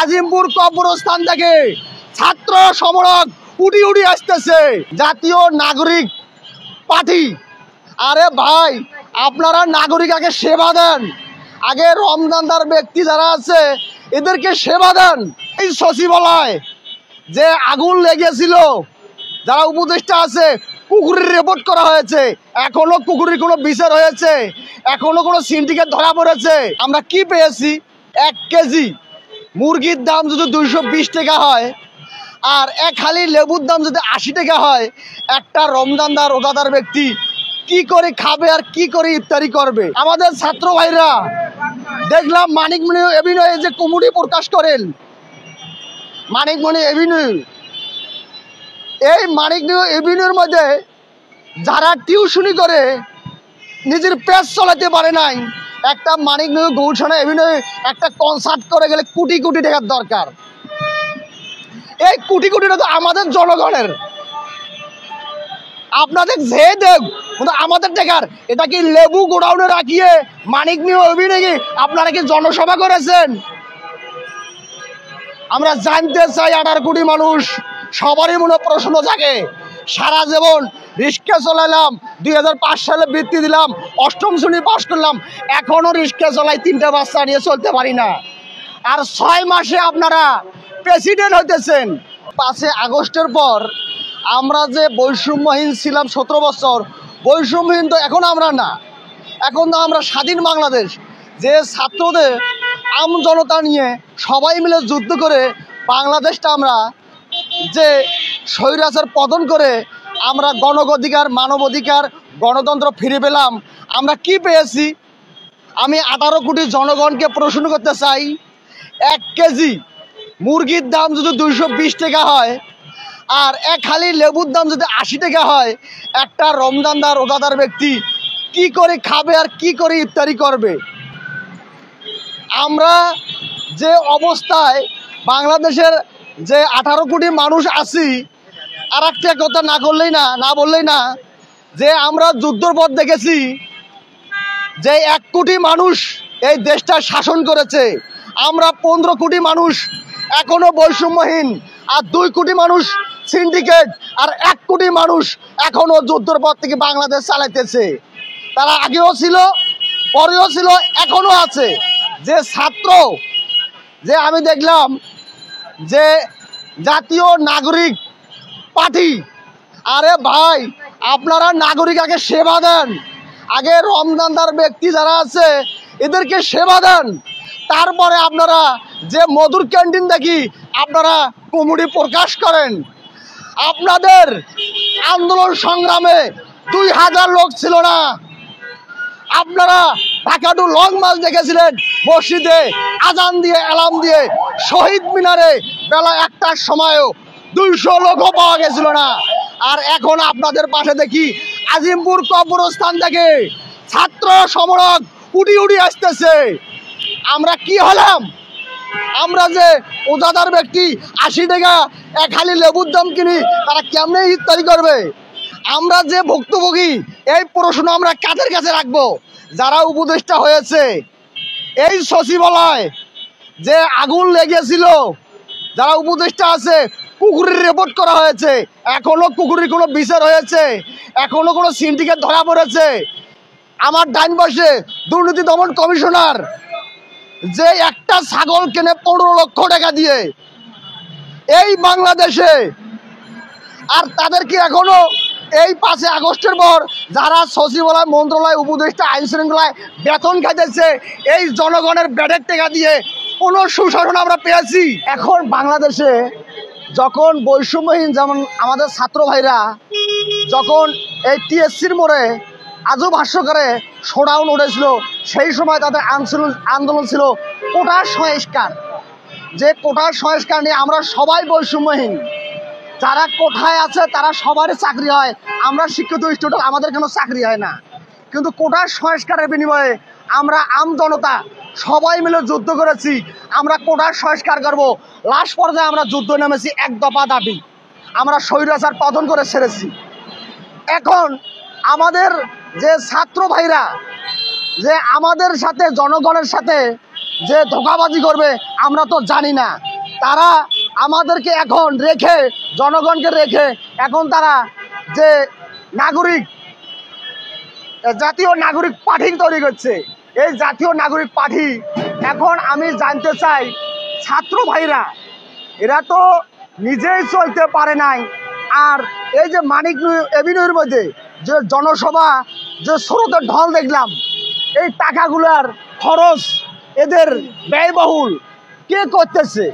আজিমপুর কবরস্থান থেকে ছাত্র সমরক উঠি উঠি আসতেছে জাতীয় নাগরিক পার্টি। আরে ভাই, আপনারা নাগরিক আগে সেবা দেন, আগে রমজানদার ব্যক্তি যারা আছে এদেরকে সেবা দেন। এই সচিবালয় যে আগুন লেগেছিল, যারা উপদেষ্টা আছে কুকুরের রিপোর্ট করা হয়েছে, এখনো কুকুরের কোনো বিচার হয়েছে, এখনো কোনো সিন্ডিকেট ধরা পড়েছে। আমরা কি পেয়েছি? 1 কেজি মুরগির দাম যদি 220 টাকা হয় আর এক হালি লেবুর দাম যদি 80 টাকা হয়, একটা রমজানদার রোজাদার ব্যক্তি কি করে খাবে আর কি করে ইফতারি করবে? আমাদের ছাত্র ভাইরা দেখলাম মানিকমণি এভিনিউ যে কমিটি প্রকাশ করেন, মানিকমণি এভিনিউ, এই মানিকমণি এভিনিউর মধ্যে যারা টিউশনি করে নিজের পেজ চালাতে পারে নাই, একটা মানিকমণি গৌরসনা এভিনিউ একটা কনসার্ট করে গেলে কোটি কোটি টাকার দরকার। এই কোটি কোটি টাকা আমাদের জনগণের, আপনাদের যে দেব আমাদের টাকার। এটা কি লেবু গোডাউনে রাখিয়ে মানিকমণি এভিনিউ আপনারা কি জনসভা করেছেন? আমরা জানতে চাই, 18 কোটি মানুষ সবারই মনে প্রশ্ন জাগে। সারা জীবন রিক্সা চালালাম, 2005 সালে বৃত্তি দিলাম, 8ম শ্রেণী পাশ করলাম, এখনো রিক্সা চালাই, 3টা বাচ্চা নিয়ে চলতে পারি না। আর 6 মাসে আপনারা প্রেসিডেন্ট হইতেছেন। 5 আগস্টের পর আমরা যে বৈষম্যহীন ছিলাম 17 বছর, বৈষম্যহীন তো এখন আমরা না, এখন তো আমরা স্বাধীন বাংলাদেশ। যে ছাত্রদের আম জনতা নিয়ে সবাই মিলে যুদ্ধ করে বাংলাদেশটা আমরা যে স্বৈরাচার পতন করে আমরা গণঅধিকার, মানবাধিকার, গণতন্ত্র ফিরে পেলাম। আমরা কি পেয়েছি? আমি 18 কোটি জনগণকে প্রশ্ন করতে চাই, 1 কেজি মুরগির দাম যদি 220 টাকা হয় আর এক হালি লেবুর দাম যদি 80 টাকা হয়, একটা রমজানদার রোজাদার ব্যক্তি কি করে খাবে আর কি করে ইফতারি করবে? আমরা যে অবস্থায় বাংলাদেশের যে 18 কোটি মানুষ আছি, আর একটা কথা না বললেই না যে আমরা যুদ্ধর পর দেখেছি যে 1 কোটি মানুষ এই দেশটা শাসন করেছে, আমরা 15 কোটি মানুষ এখনো বৈষম্যহীন, আর 2 কোটি মানুষ সিন্ডিকেট, আর 1 কোটি মানুষ এখনো যুদ্ধর পর থেকে বাংলাদেশ চালাইতেছে। তারা আগেও ছিল, পরেও ছিল, এখনো আছে। যে ছাত্র, যে আমি দেখলাম যে জাতীয় নাগরিক পার্টি। আরে ভাই, আপনারা নাগরিক আগে সেবা দেন, আগে রমজানদার ব্যক্তি যারা আছে এদেরকে সেবা দেন। তারপরে আপনারা যে মধুর ক্যান্টিন দেখি আপনারা কমিটি প্রকাশ করেন। আপনাদের আন্দোলন সংগ্রামে 2000 লোক ছিল না। আপনারা ঢাকা টু লং মার্চ দেখেছিলেন, মসজিদে আজান দিয়ে এলাম দিয়ে শহীদ মিনারে বেলা 1টার সময়ও 200 লোকও পাওয়া গেছিল না। আর এখন আপনাদের পাশে দেখি আজিমপুর কবরস্থান থেকে ছাত্র সমরক উঠি উঠি আসতেছে। আমরা কি হলাম? আমরা যে রোজাদার ব্যক্তি 80 টাকা এক হালি লেবুর দাম কিনি, তারা কেমনে ইফতারি করবে? আমরা যে ভুক্তভোগী, এই প্রশ্ন আমরা কাদের কাছে রাখবো? যারা উপদেষ্টা হয়েছে। এই সচিবালয় যে আগুন লেগেছিল, যারা উপদেষ্টা আছে কুকুরের রিপোর্ট করা হয়েছে, এখনো কুকুরের কোনো বিচার হয়েছে, এখনো কোনো সিন্ডিকেট ধরা পড়েছে। আমার ডাইন পাশে দুর্নীতি দমন কমিশনার যে একটা ছাগল কেনে 15 লক্ষ টাকা দিয়ে এই বাংলাদেশে, আর তাদেরকে এখনো এই 5 আগস্টের পর যারা সচিবালয়, মন্ত্রণালয়, উপদেষ্টা, আইন শৃঙ্খলায় বেতন খাইতেছে এই জনগণের ব্যাটের টাকা দিয়ে, কোনো সুশাসন আমরা পেয়েছি? এখন বাংলাদেশে যখন বৈষম্যহীন, যেমন আমাদের ছাত্র ভাইরা যখন এই টিএসসির মোড়ে আজব হাস্যকরে শোডাউন উঠেছিল, সেই সময় তাদের আন্দোলন ছিল কোটার সংস্কার। যে কোটার সংস্কার নিয়ে আমরা সবাই বৈষম্যহীন, যারা কোঠায় আছে তারা সবারই চাকরি হয়, আমরা শিক্ষিত স্টুডেন্ট, আমাদের কেন চাকরি হয় না? কিন্তু কোটার সংস্কারের বিনিময়ে আমরা আম জনতা সবাই মিলে যুদ্ধ করেছি, আমরা কোটার সংস্কার করব। লাস্ট পর্যায়ে আমরা যুদ্ধ নেমেছি 1 দফা দাবি, আমরা স্বৈরাচার পতন করে ছেড়েছি। এখন আমাদের যে ছাত্র ভাইরা যে আমাদের সাথে, জনগণের সাথে যে ধোঁকাবাজি করবে আমরা তো জানি না। তারা আমাদেরকে এখন রেখে, জনগণকে রেখে এখন তারা যে নাগরিক, জাতীয় নাগরিক পার্টি তৈরি করছে। এই জাতীয় নাগরিক পার্টি এখন আমি জানতে চাই, ছাত্র ভাইরা এরা তো নিজেই চলতে পারে নাই, আর এই যে মানিক এভিনিউর মধ্যে যে জনসভা, যে স্রোতের ঢল দেখলাম, এই টাকাগুলার খরচ এদের ব্যয়বহুল কে করতেছে?